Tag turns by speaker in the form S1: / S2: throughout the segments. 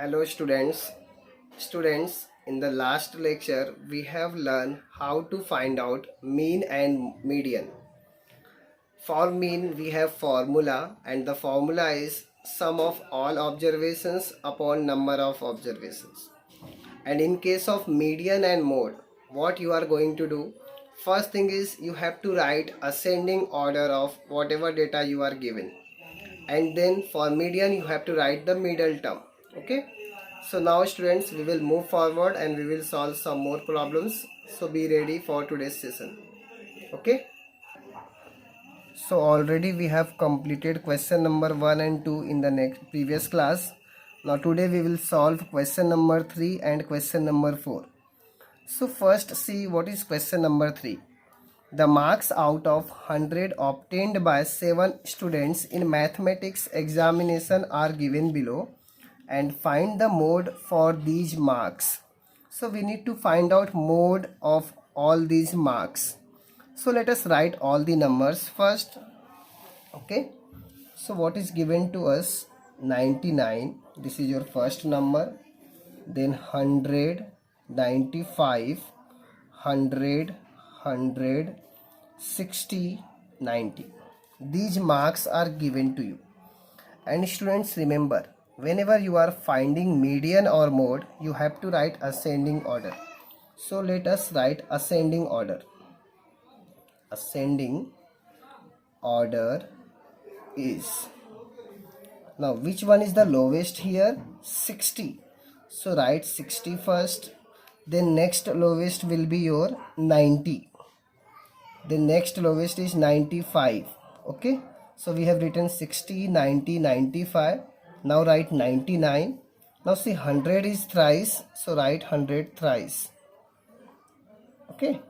S1: Hello students, in the last lecture we have learned how to find out mean and median. For mean we have formula, and the formula is sum of all observations upon number of observations. And in case of median and mode, what you are going to do, first thing is you have to write ascending order of whatever data you are given, and then for median you have to write the middle term. Okay, so now students, we will move forward and we will solve some more problems, so be ready for today's session. Okay, so already we have completed question number 1 and 2 in the next previous class. Now today we will solve question number 3 and question number 4. So first see what is question number 3. The marks out of 100 obtained by 7 students in mathematics examination are given below, and find the mode for these marks. So we need to find out mode of all these marks. So let us write all the numbers first. Okay, so what is given to us? 99, this is your first number, then 100, 95, 100, 100, 60, 90. These marks are given to you. And students, remember, whenever you are finding median or mode, you have to write ascending order. So let us write ascending order. Ascending order is, now which one is the lowest here? 60. So write 60 first. Then next lowest will be your 90. The next lowest is 95. Okay, so we have written 60, 90, 95. Now write 99. Now see, 100 is thrice, so write 100 thrice. Okay,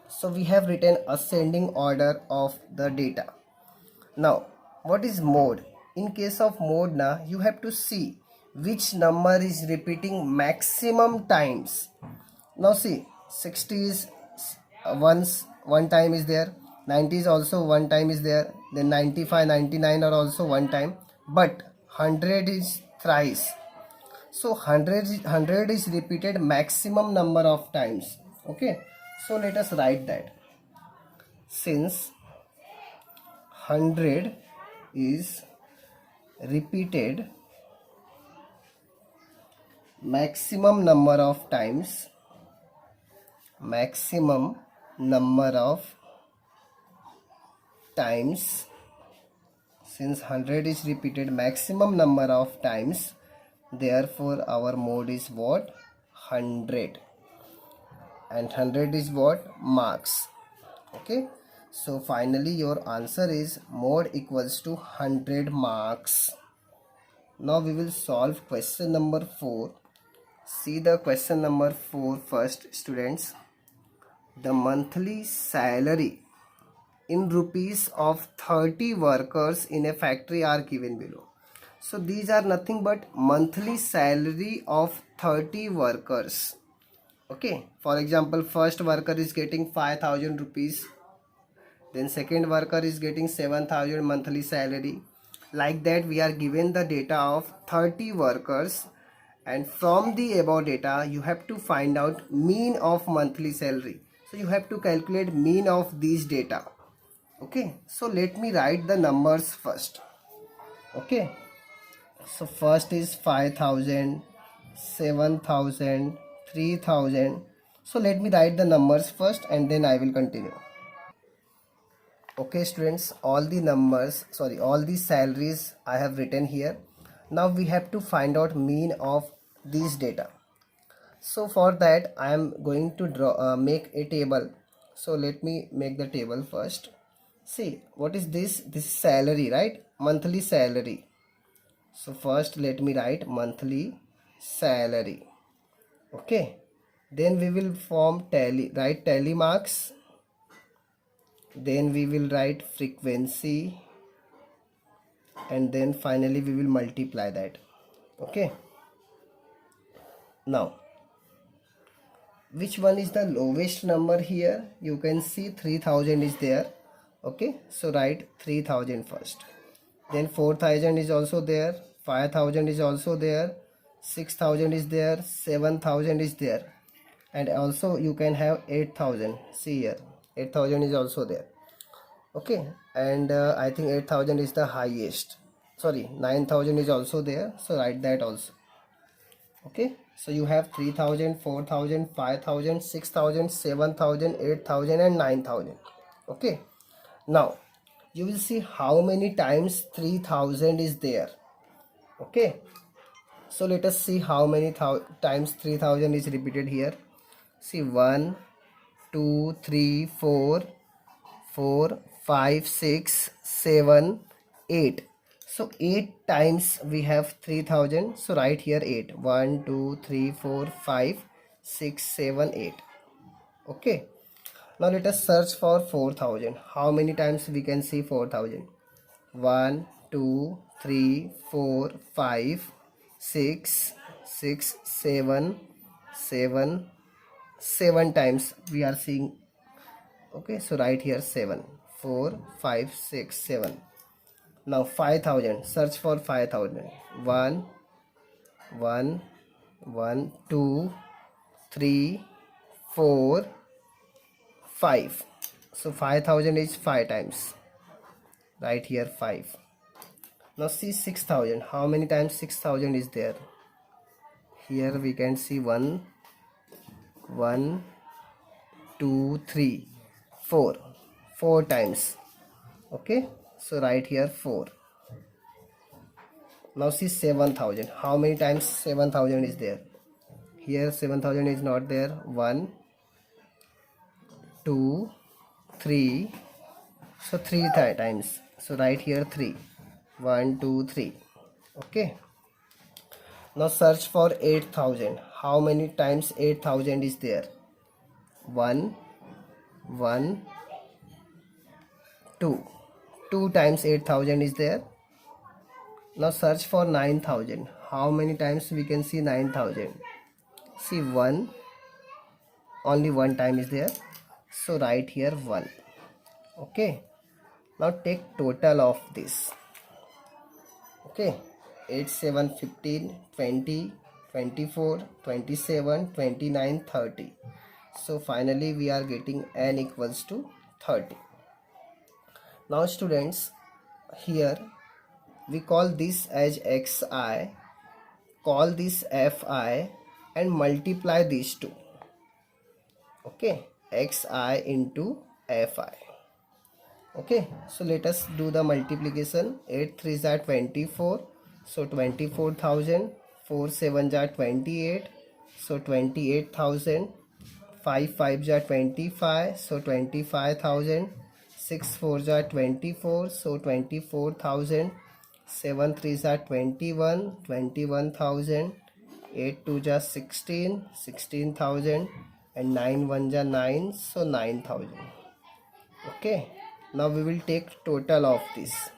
S1: so we have written ascending order of the data. Now what is mode? In case of mode, now you have to see which number is repeating maximum times. Now see, 60 is one time is there, 90 is also one time is there, then 95, 99 are also one time, but 100 is thrice. So 100 is repeated maximum number of times. Okay, so let us write that. Since 100 is repeated maximum number of times, since 100 is repeated maximum number of times, therefore our mode is what? 100. And 100 is what? Marks. Okay, so finally your answer is mode equals to 100 marks. Now we will solve question number 4. See the question number 4 first, students. The monthly salary in rupees of 30 workers in a factory are given below. So these are nothing but monthly salary of 30 workers. Okay, for example, first worker is getting 5,000 rupees, then second worker is getting 7,000 monthly salary. Like that we are given the data of 30 workers, and from the above data you have to find out mean of monthly salary. So you have to calculate mean of these data. Okay, so let me write the numbers first. Okay, so first is 5,000, 7,000, 3,000. So let me write the numbers first and then I will continue. Okay students, all the salaries I have written here. Now we have to find out mean of these data. So for that I am going to make a table. So let me make the table first. See, what is this? This is salary, right? Monthly salary. So first let me write monthly salary. Okay, then we will form write tally marks. Then we will write frequency, and then finally we will multiply that. Okay, now which one is the lowest number here? You can see 3,000 is there. Okay, so write 3,000 first. Then 4,000 is also there, 5,000 is also there, 6,000 is there, 7,000 is there, and also you can have 8,000. See here, 8,000 is also there. Okay, and I think 8,000 is the highest. Sorry, 9,000 is also there, so write that also. Okay, so you have 3,000, 4,000, 5,000, 6,000, 7,000, 8,000, and 9,000. Okay, now you will see how many times 3,000 is there. Okay, so let us see how many times 3,000 is repeated here. See, 1, 2, 3, 4, 4, 5, 6, 7, 8. So 8 times we have 3,000. So write here 8. 1, 2, 3, 4, 5, 6, 7, 8. Okay. Now let us search for 4,000. How many times we can see 4,000? 1, 2, 3, 4, 5, 6, 6, 7, 7, 7 times we are seeing. Okay, so write here 7, 4, 5, 6, 7. Now 5,000, search for 5,000. 1, 1, 1, 2, 3, 4, 5. So 5,000 is 5 times. Right here 5. Now see 6,000. How many times 6,000 is there? Here we can see 1, 1, 2, 3, 4. 4 times. Okay, so write here 4. Now see 7,000. How many times 7,000 is there? Here 7,000 is not there. 1, 2, 3. So 3 times. So write here 3. 1, 2, 3. Okay. Now search for 8,000. How many times 8,000 is there? 1, 1, 2. 2 times 8,000 is there. Now search for 9,000. How many times we can see 9,000? See 1. Only one time is there. So write here 1. Okay. Now take total of this. Okay. 8, 7, 15, 20, 24, 27, 29, 30. So finally we are getting n equals to 30. Now students, here we call this as xi, call this fi, and multiply these two. Okay, xi into fi. Okay, so let us do the multiplication. 8 3s are 24, so 24,000. 4 7s are 28, so 28,000. 5 5s are 25, so 25,000. 6 4s are 24, so 24,000. 7 3s are 21, 21,000. 8 2s are 16, 16,000, and 9 1s are 9, so 9,000. Okay, now we will take total of this.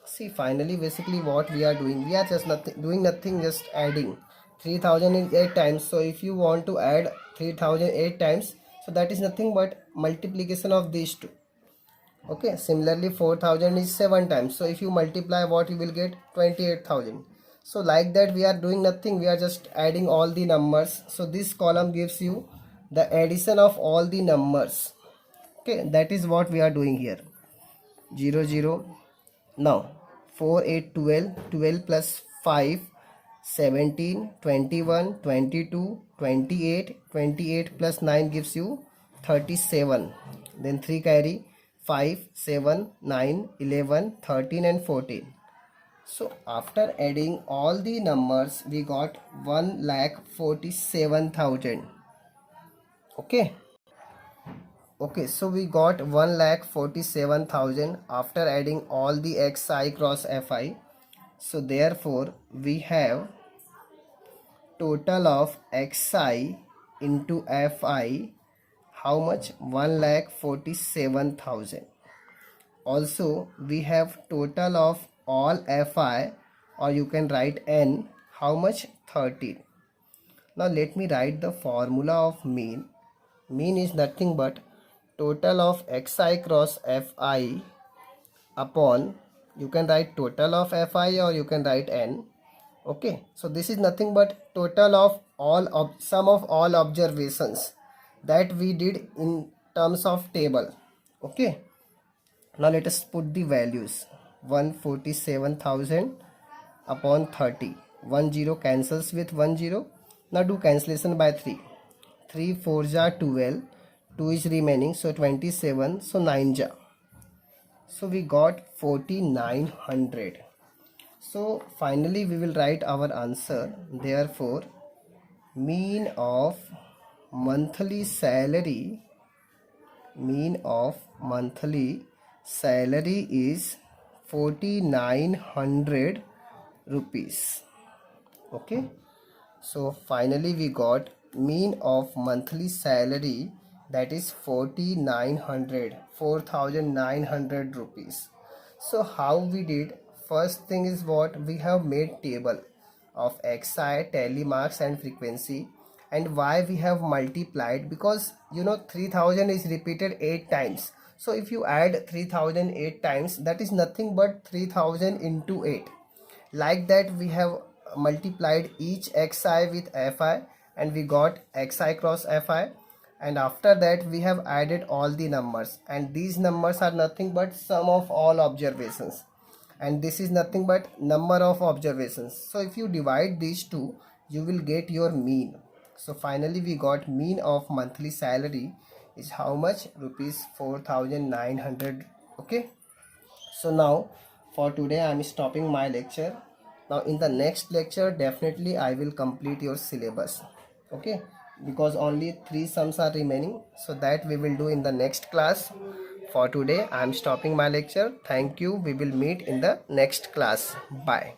S1: See, finally basically what we are doing, we are just doing nothing, just adding. 3,000 is 8 times, so if you want to add 3,000 8 times, so that is nothing but multiplication of these two. Okay, similarly 4,000 is 7 times, so if you multiply, what you will get? 28,000. So like that we are doing nothing, we are just adding all the numbers. So this column gives you the addition of all the numbers. Okay, that is what we are doing here. 0 0. Now 4 8 12, 12 plus 5 17, 21, 22, 28, 28 plus 9 gives you 37. Then 3 carry 5 7 9 11 13 and 14. So after adding all the numbers, we got 1,47,000. Okay. Okay, so we got 1,47,000 after adding all the xi cross fi. So therefore we have total of xi into fi. How much? 1,47,000. Also we have total of all fi, or you can write n. How much? 13. Now let me write the formula of mean. Mean is nothing but total of xi cross fi upon, you can write total of fi or you can write n, Okay, so this is nothing but total of all sum of all observations that we did in terms of table. Okay, now let us put the values. 147,000 upon 30. 10 cancels with 10. Now do cancellation by 3. 3 4 are 12. 2 is remaining, so 27. So 9 ja. So we got 4900. So finally we will write our answer. Therefore, mean of monthly salary is 4900 rupees. Okay, so finally we got mean of monthly salary, that is 4900 rupees. So how we did? First thing is what we have made table of xi, tally marks and frequency. And why we have multiplied? Because 3000 is repeated 8 times. So if you add 3000 8 times, that is nothing but 3000 into 8. Like that we have multiplied each xi with fi, and we got xi cross fi. And after that we have added all the numbers, and these numbers are nothing but sum of all observations, and this is nothing but number of observations. So if you divide these two, you will get your mean. So finally we got mean of monthly salary is how much? Rupees 4900. Okay, so now for today I am stopping my lecture. Now in the next lecture definitely I will complete your syllabus. Okay, because only 3 sums are remaining, so that we will do in the next class. For today I am stopping my lecture. Thank you. We will meet in the next class. Bye.